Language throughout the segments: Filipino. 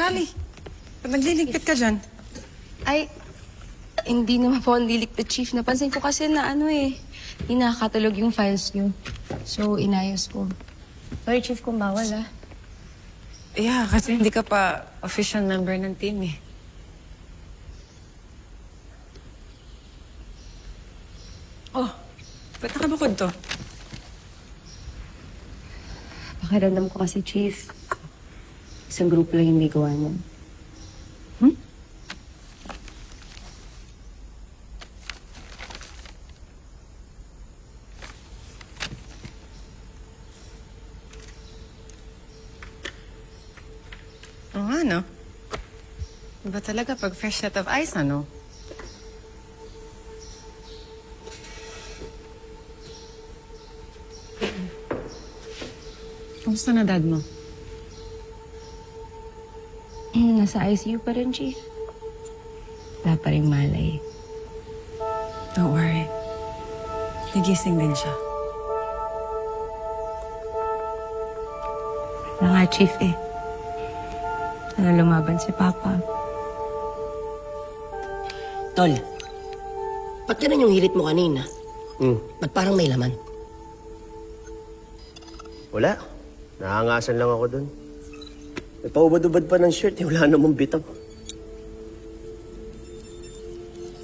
Kali, ba't nagliligpit ka dyan? Ay, hindi naman po ang lilikpit, Chief. Napansin ko kasi na hindi nakakatulog yung files niyo. So, inayos ko. Sorry, Chief, kung bawal, ah. Yeah, kasi hindi ka pa official member ng team eh. Oh, ba't nakabukod to? Pakiramdam ko kasi, Chief. Isang grupo lang yung may gawa niyan. Oo nga, no? Iba talaga pag fresh set of eyes, ano? Kamusta na dad mo? Nasa ICU pa rin, Chief. Wala pa rin malay. Don't worry. Nagising din siya. Wala nga, Chief, eh. Sana lumaban si Papa. Tol, ba't ganun yung hirit mo kanina? Ba't parang may laman? Wala. Nahangasan lang ako dun. Nagpaubad-ubad pa ng shirt, wala namang bitaw.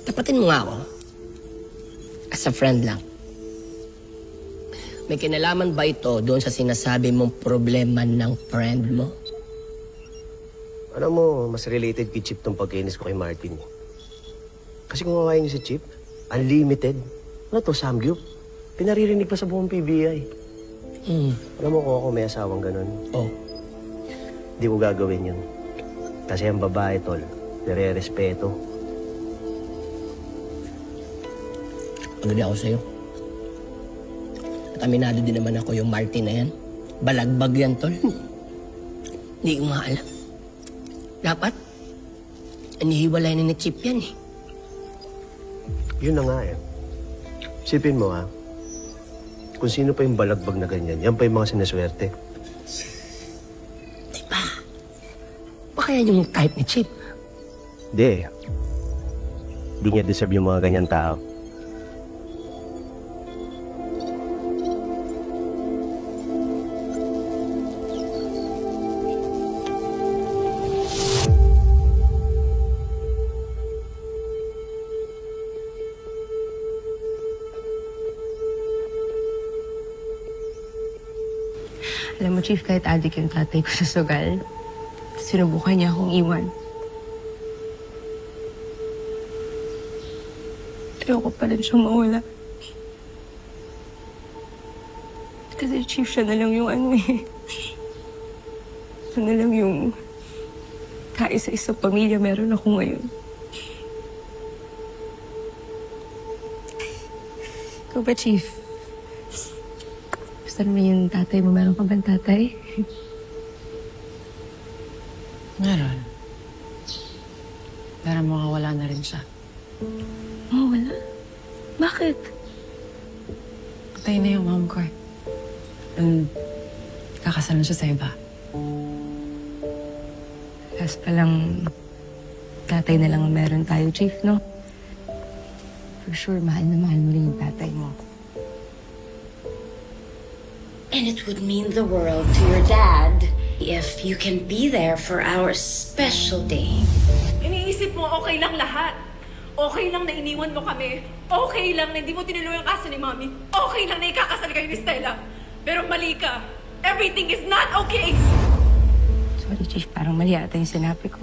Tapatin mo nga ako. As a friend lang. May kinalaman ba ito doon sa sinasabi mong problema ng friend mo? Alam mo, mas related kay Chip tong pagkainis ko kay Martin. Kasi kung kawain niyo si Chip, unlimited. Ano to, Samgyup? Pinaririnig pa sa buong PBI. Alam mo kung ako may asawang ganun. Oh. Di ko gagawin yun. Kasi ang babae, tol, nire-respeto. Agree ako sa'yo. At aminado din naman ako yung Martin na yan. Balagbag yan, tol. Hindi ko nga alam. Dapat, anihiwalay na ni Chip yan eh. Yun na nga eh. Sipin mo ha, kung sino pa yung balagbag na ganyan, yan pa yung mga sinaswerte. Diba? Baka yan yung type ni Chip. Hindi. Hindi niya deserve yung mga ganyan tao. Alam mo, Chief, kahit adik yung tatay ko sa sugal, sinubukan niya akong iwan. Ayoko pa rin siyang mawala. Kasi, Chief, siya na lang yung siya na lang yung kaisa-isa pamilya meron ako ngayon. Ikaw ba, Chief? Gusto naman yung tatay mo. Meron ka bang tatay? Meron. Pero makawala na rin siya. Oh, wala. Bakit? Patay na yung mom ko. Kakasalan siya sa iba. Last pa lang, tatay na lang ang meron tayo, Chief, no? For sure, mahal na mahal mo rin yung tatay mo. And it would mean the world to your dad if you can be there for our special day. Iniisip mo okay lang lahat. Okay lang na iniwan mo kami. Okay lang na hindi mo tinuloy ang kaso ni Mami. Okay lang na ikakasal kayo ni Stella. Pero mali ka. Everything is not okay! Sorry, Chief. Parang mali ata yung sinabi ko.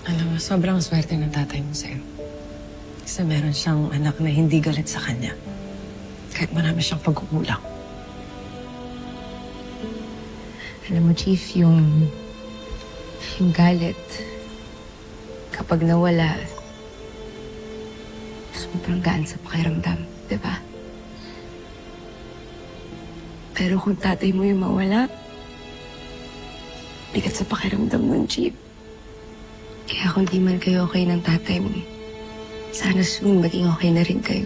Alam mo, sobrang swerte ng tatay mo sa'yo. Kasi meron siyang anak na hindi galit sa kanya. Kahit marami siyang pagkukulang. Alam mo, Chief, yung galit, kapag nawala, sobrang gaan sa pakiramdam, di ba? Pero kung tatay mo yung mawala, bigat sa pakiramdam nun, Chief. Kaya kung di man kayo okay ng tatay mo, sana soon maging okay na rin kayo.